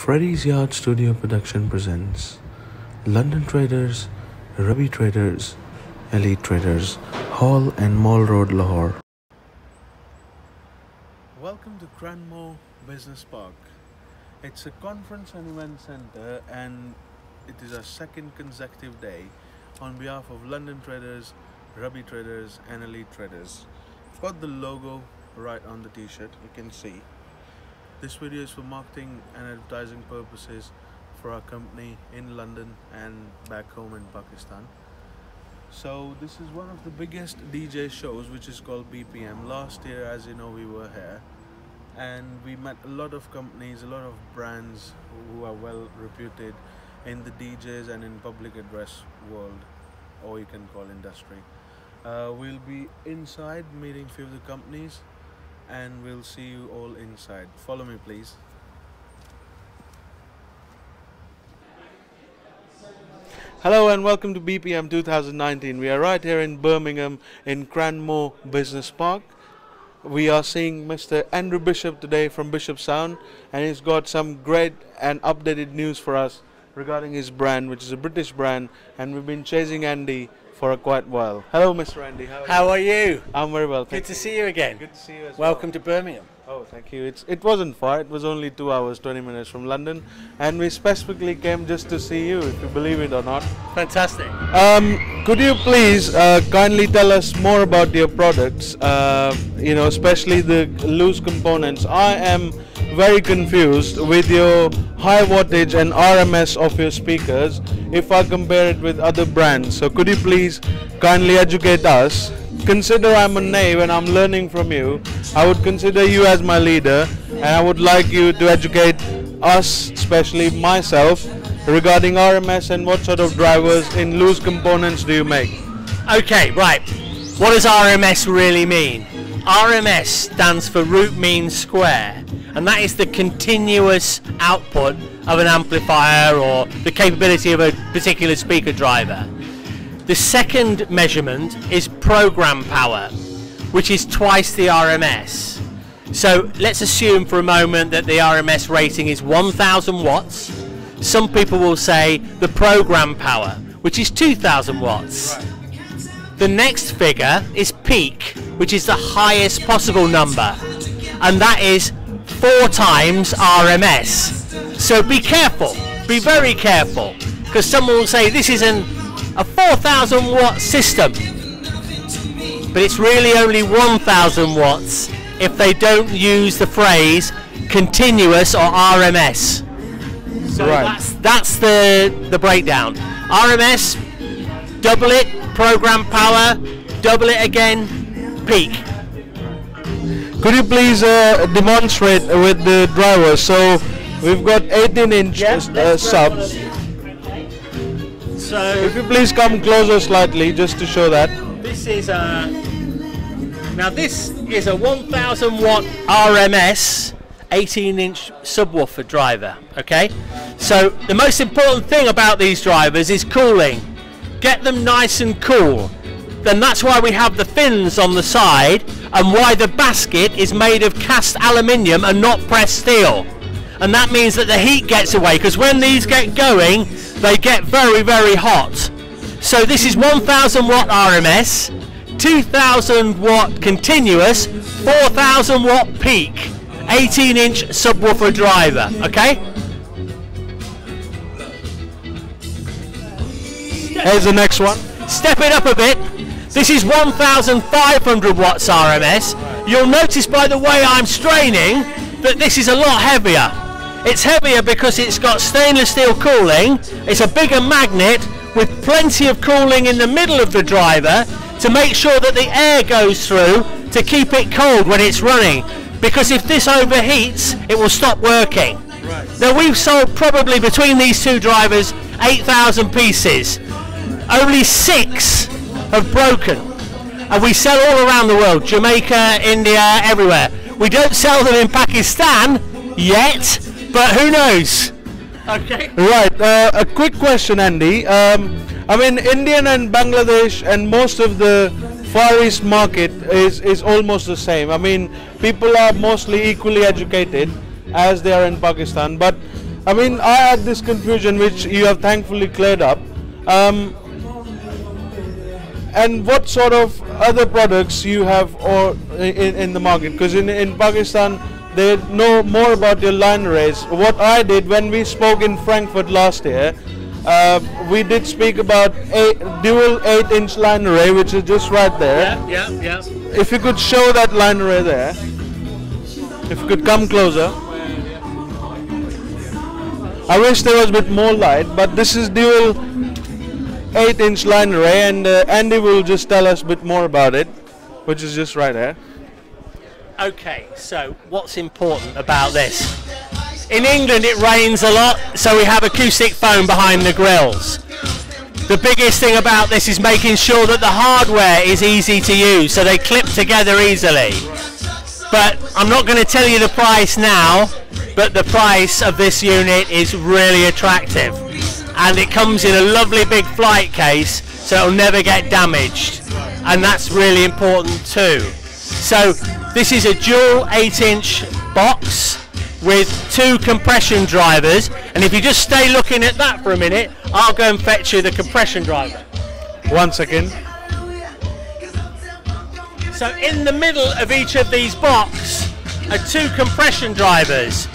Freddy's Yard Studio Production presents London Traders, Ruby Traders, Elite Traders, Hall and Mall Road, Lahore. Welcome to Carlsbro Business Park. It's a conference and event center, and it is our second consecutive day on behalf of London Traders, Ruby Traders and Elite Traders. I've got the logo right on the t-shirt, you can see. This video is for marketing and advertising purposes for our company in London and back home in Pakistan. So this is one of the biggest DJ shows, which is called BPM. Last year, as you know, we were here and we met a lot of companies, a lot of brands who are well reputed in the DJs and in public address world, or you can call industry. We'll be inside meeting few of the companies, and we'll see you all inside. Follow me, please. Hello and welcome to BPM 2019. We are right here in Birmingham in Carlsbro Business Park. We are seeing Mr. Andrew Bishop today from BishopSound, and he's got some great and updated news for us regarding his brand, which is a British brand, and we've been chasing Andy for quite a while. Hello, Mr. Andy. How are you? I'm very well. Good to see you again. Good to see you as Welcome to Birmingham. Oh, thank you. It wasn't far. It was only 2 hours, 20 minutes from London, and we specifically came just to see you, if you believe it or not. Fantastic. Could you please kindly tell us more about your products? Especially the loose components. I am very confused with your high wattage and RMS of your speakers if I compare it with other brands. So could you please kindly educate us? Consider I'm a knave and I'm learning from you. I would consider you as my leader, and I would like you to educate us, especially myself, regarding RMS and what sort of drivers in loose components do you make? Okay, right. What does RMS really mean? RMS stands for root mean square, and that is the continuous output of an amplifier or the capability of a particular speaker driver. The second measurement is program power, which is twice the RMS. So let's assume for a moment that the RMS rating is 1000 watts. Some people will say the program power, which is 2000 watts. Right. The next figure is peak, which is the highest possible number, and that is 4 times RMS. So be careful, be very careful, because someone will say this is a 4000 watt system, but it's really only 1000 watts if they don't use the phrase continuous or RMS. So right. that's the breakdown. RMS, double it, program power, double it again, peak. Could you please demonstrate with the driver? So we've got 18-inch subs. So if you please come closer slightly, just to show that. This is a 1000 watt RMS 18-inch subwoofer driver. Okay, so the most important thing about these drivers is cooling. Get them nice and cool. Then that's why we have the fins on the side, and why the basket is made of cast aluminium and not pressed steel. And that means that the heat gets away, because when these get going, they get very, very hot. So this is 1000 watt RMS, 2000 watt continuous, 4000 watt peak, 18-inch subwoofer driver. Okay? Here's the next one. Step it up a bit. This is 1500 watts RMS. You'll notice by the way I'm straining that this is a lot heavier. It's heavier because it's got stainless steel cooling. It's a bigger magnet with plenty of cooling in the middle of the driver to make sure that the air goes through to keep it cold when it's running. Because if this overheats, it will stop working. Right. Now we've sold probably between these two drivers 8,000 pieces. Only 6 have broken, and we sell all around the world, Jamaica, India, everywhere. We don't sell them in Pakistan yet, but who knows? Okay. Right, a quick question, Andy. I mean, Indian and Bangladesh and most of the Far East market is almost the same. I mean, people are mostly equally educated as they are in Pakistan, but I mean, I had this confusion which you have thankfully cleared up. And what sort of other products you have or in the market? Because in Pakistan they know more about your line arrays. What I did when we spoke in Frankfurt last year, we did speak about a dual 8-inch line array, which is just right there. Yeah. If you could show that line array there, if you could come closer. I wish there was a bit more light, but this is dual 8-inch line array, and Andy will just tell us a bit more about it, which is just right there. Okay, so what's important about this? In England it rains a lot, so we have acoustic foam behind the grills. The biggest thing about this is making sure that the hardware is easy to use, so they clip together easily. But I'm not going to tell you the price now, but the price of this unit is really attractive. And it comes in a lovely big flight case, so it'll never get damaged. And that's really important too. So this is a dual 8-inch box with 2 compression drivers, and if you just stay looking at that for a minute, I'll go and fetch you the compression driver. 1 second. So in the middle of each of these boxes are 2 compression drivers.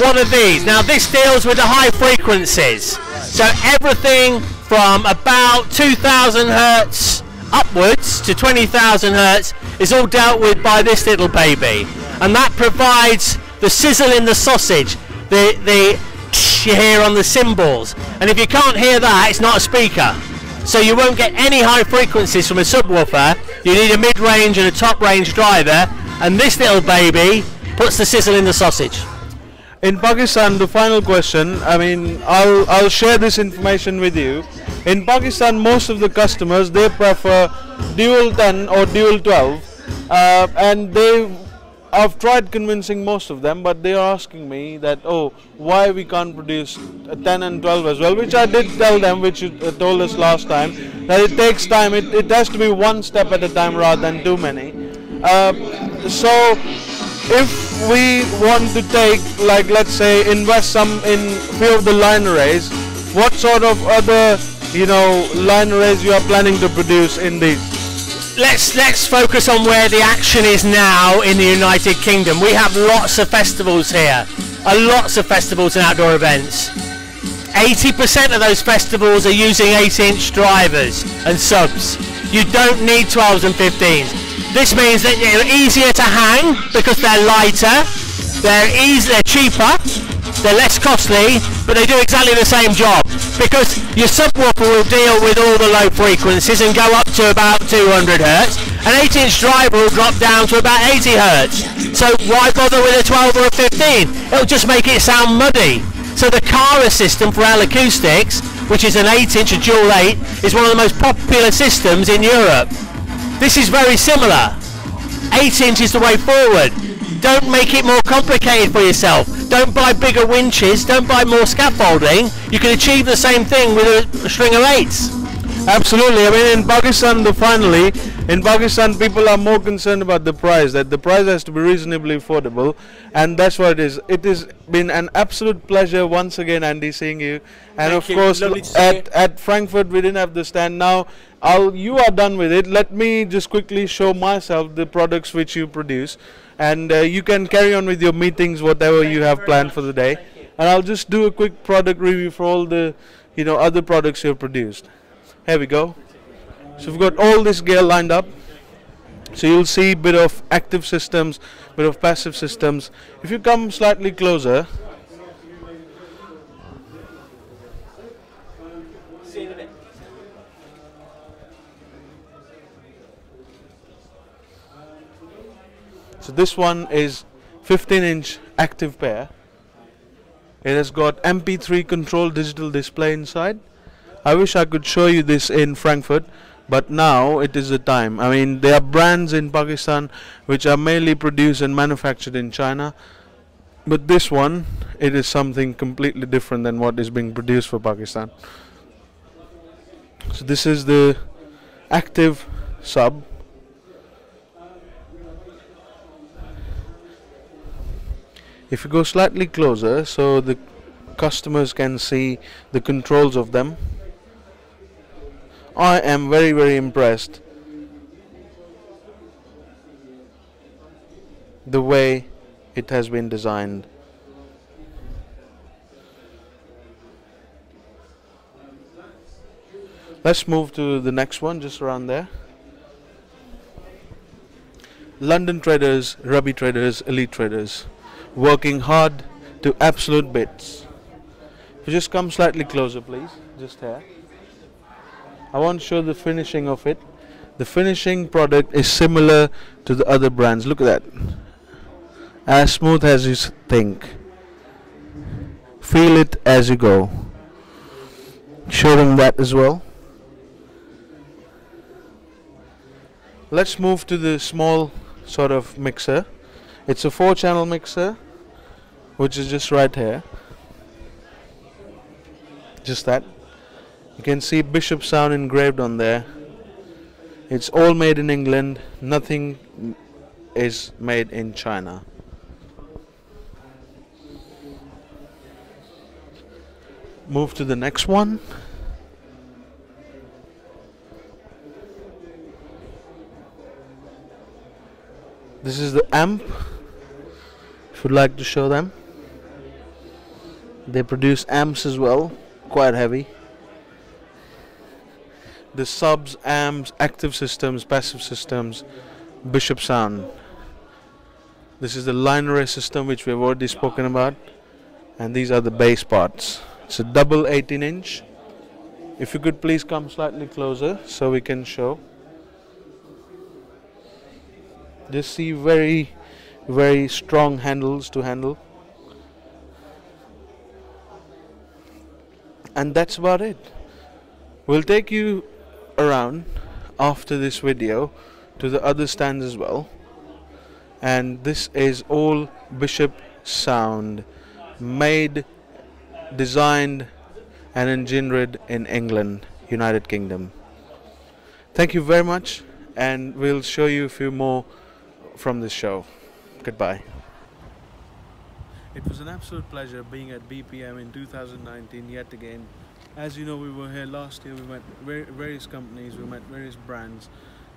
One of these. Now this deals with the high frequencies. So everything from about 2000 Hertz upwards to 20,000 Hertz is all dealt with by this little baby. And that provides the sizzle in the sausage, the you hear on the cymbals. And if you can't hear that, it's not a speaker. So you won't get any high frequencies from a subwoofer. You need a mid-range and a top-range driver, and this little baby puts the sizzle in the sausage. In Pakistan, the final question, I mean, I'll share this information with you. In Pakistan, most of the customers, they prefer dual 10 or dual 12, and I've tried convincing most of them, but they are asking me that, oh, why we can't produce 10 and 12 as well, which I did tell them, which you told us last time, that it takes time. It has to be one step at a time rather than too many. So if we want to take, like, let's say, invest some in few of the line arrays, what sort of other, line arrays you are planning to produce in these? Let's focus on where the action is now in the United Kingdom. We have lots of festivals here, lots of festivals and outdoor events. 80% of those festivals are using 8-inch drivers and subs. You don't need 12s and 15s. This means that they're easier to hang because they're lighter, they're cheaper, they're less costly, but they do exactly the same job, because your subwoofer will deal with all the low frequencies and go up to about 200 Hertz. An 8-inch driver will drop down to about 80 Hertz. So why bother with a 12 or a 15? It'll just make it sound muddy. So the Cara system for L acoustics, which is an 8-inch, a dual 8, is one of the most popular systems in Europe. This is very similar. 8-inch is the way forward. Don't make it more complicated for yourself. Don't buy bigger winches, don't buy more scaffolding. You can achieve the same thing with a string of 8s. Absolutely. I mean, in Pakistan, people are more concerned about the price, that the price has to be reasonably affordable, and that's what it is. It has been an absolute pleasure once again, Andy, seeing you. And of course, at Frankfurt, we didn't have the stand. Now, you are done with it. Let me just quickly show myself the products which you produce, and you can carry on with your meetings, whatever you have planned for the day. And I'll just do a quick product review for all the, other products you've produced. Here we go. So we've got all this gear lined up. So you'll see a bit of active systems, bit of passive systems. If you come slightly closer, so this one is 15-inch active pair. It has got MP3 control digital display inside. I wish I could show you this in Frankfurt, but now it is the time. I mean, there are brands in Pakistan which are mainly produced and manufactured in China, but this one, it is something completely different than what is being produced for Pakistan. So this is the active sub. If you go slightly closer, so the customers can see the controls of them. I am very impressed the way it has been designed. Let's move to the next one, just around there. London traders, rubby traders, elite traders, working hard to absolute bits. If you just come slightly closer, please, just here. I want to show the finishing of it. The finishing product is similar to the other brands. Look at that. As smooth as you think. Feel it as you go. Show them that as well. Let's move to the small sort of mixer. It's a 4-channel mixer, which is just right here. Just that. You can see BishopSound engraved on there. It's all made in England. Nothing is made in China. Move to the next one. This is the amp. If you'd like to show them. They produce amps as well, quite heavy. The subs, amps, active systems, passive systems, BishopSound. This is the line array system which we've already spoken about, and these are the bass parts. It's a double 18-inch. If you could please come slightly closer so we can show. Just see very strong handles to handle. And that's about it. We'll take you around after this video to the other stands as well. And this is all BishopSound, made, designed and engineered in England, United Kingdom. Thank you very much, and we'll show you a few more from this show. Goodbye. It was an absolute pleasure being at BPM in 2019 yet again. As you know, we were here last year. We met various companies, we met various brands.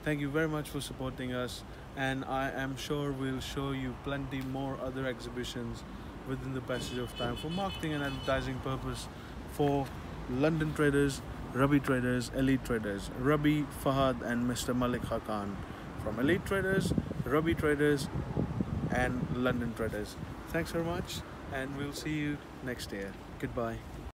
Thank you very much for supporting us, and I am sure we'll show you plenty more other exhibitions within the passage of time for marketing and advertising purpose for London traders, rubby traders, elite traders. Rabi, Fahad and Mr. Malik Hakan from elite traders, rubby traders and London traders. Thanks very much, and we'll see you next year. Goodbye.